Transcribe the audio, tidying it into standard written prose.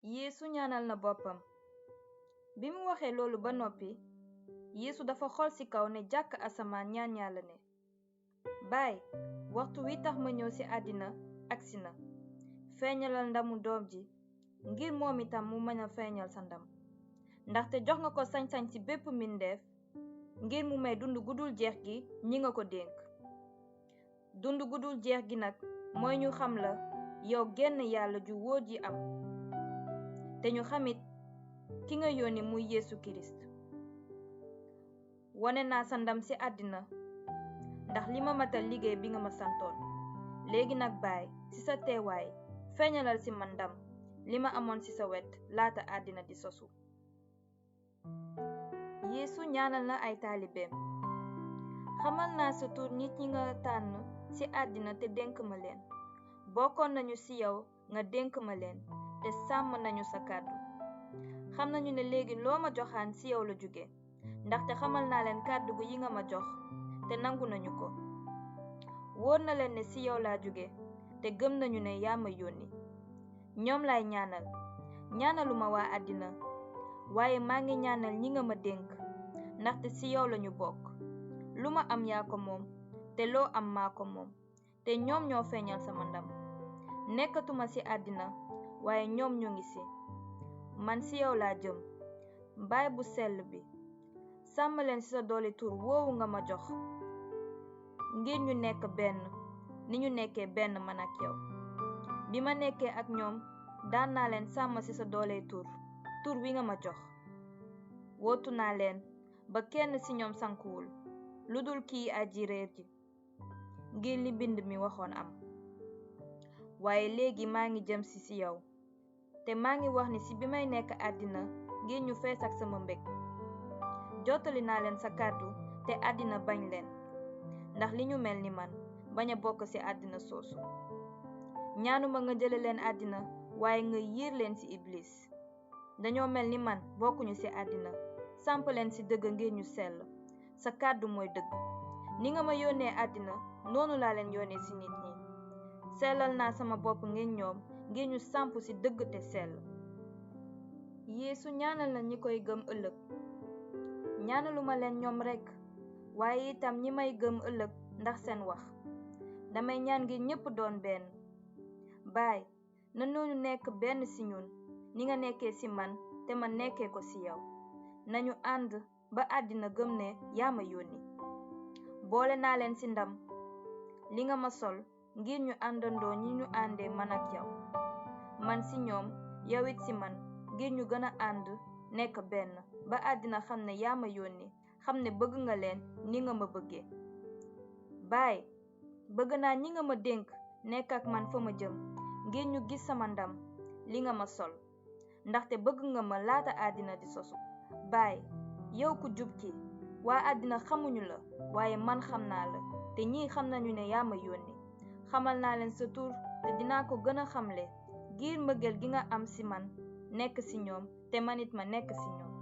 Yeesu ñaanal na boppam. bi mu waxee loolu ba noppi, Yeesu dafa xool ci kaw ne jàkk asamaan ñaan Yàlla ne, Baay, waxtu wi tax ma ñëw ci àddina agsi na. Feeñalal ndamu doom ji ngir moom itam mu mën a feeñal sa ndam. Ndaxte jox nga ko sañ-sañ ci bépp mbindeef ngir mu may dund gudul jeex gi ñi nga ko dénk. Dund gudul jeex gi nag mooy ñu xam la yow genn Yàlla ju wóor ji am. te ñu xamit ki nga yónni muy Yeesu Kirist. wone naa sa ndam ci àddina ndax li ma matal liggéey bi nga ma santoon. léegi nag Baay, ci sa teewaay feeñalal ci man ndam li ma amoon ci sa wet laata àddina di sosu. Yeesu ñaanal na ay taalibeem. xamal naa sa tur nit ñi nga tànn ci àddina te dénk ma leen. bokkoon nañu ci yow nga dénk ma leen te sàmm nañu sa kàddu. xam nañu ne léegi loo ma joxaan ci yow la jóge, ndaxte xamal naa leen kàddu yi nga ma jox te nangu nañu ko. wóor na leen ne ci yow laa jóge te gëm nañu ne yaa ma yónni. ñoom lay ñaanal. ñaanaluma waa àddina, waaye maa ngi ñaanal ñi nga ma dénk, ndaxte ci yow lañu bokk. lu ma am yaa ko moom te loo am maa ko moom, te ñoom ñoo feeñal sama ndam. nekkatuma ci àddina, waaye ñoom ñu ngi ci. man ci yow laa jëm. Baay bu sell bi, sàmm leen ci sa doole tur woowu nga ma jox, ngir ñu nekk benn ni ñu nekkee benn man ak yow. bi ma nekkee ak ñoom daan naa leen sàmm ci sa doole tur wi nga ma jox. wootu naa leen ba kenn ci ñoom sankuwul lu dul kii aji réer ji, ngir li bind mi waxoon am. waaye léegi maa ngi jëm ci yow, te maa ngi wax ni ci bi may nekk àddina ngir ñu fees ak sama mbég. jottali naa leen sa kàddu te àddina bañ leen, ndax li ñu mel ni man bañ a bokk ci àddina soosu. ñaanuma nga jële leen àddina, waaye nga yiir leen ci iblis. dañoo mel ni man bokkuñu ci àddina, samp leen ci dëgg ngir ñu sell. sa kàddu mooy dëgg. ni nga ma yónnee àddina noonu laa leen yónnee ci nit ñi. sellal naa sama bopp ngir ñoom, ngir ñu samp ci dëgg te sell. Yeesu ñaanal na ñi koy gëm ëllëg. ñaanaluma leen ñoom rekk, waaye itam ñi may gëm ëllëg ndax seen wax. damay ñaan ngir ñépp doon benn. Baay, na noonu nekk benn ci ñun ni nga nekkee ci man te ma nekkee ko ci yow. nañu ànd ba àddina gëm ne yaa ma yónni. boole naa leen ci ndam li nga ma sol ngir ñu àndandoo ñi ñu àndee man ak yow. man ci ñoom, yow it ci man, ngir ñu gën a ànd nekk benn ba àddina xam ne yaa ma yónni, xam ne bëgg nga leen ni nga ma bëggee. Baay, bëgg naa ñi nga ma dénk nekk ak man fa ma jëm, ngir ñu gis sama ndam li nga ma sol, ndaxte bëgg nga ma laata àddina di sosu. Baay, yow ku jub ki, waa àddina xamuñu la, waaye man xam naa la, te ñii xam nañu ne yaa ma yónni. xamal naa leen sa tur te dinaa ko gën a xamle, ngir mbëggeel gi nga am ci man nekk ci ñoom te man it ma nekk ci ñoom.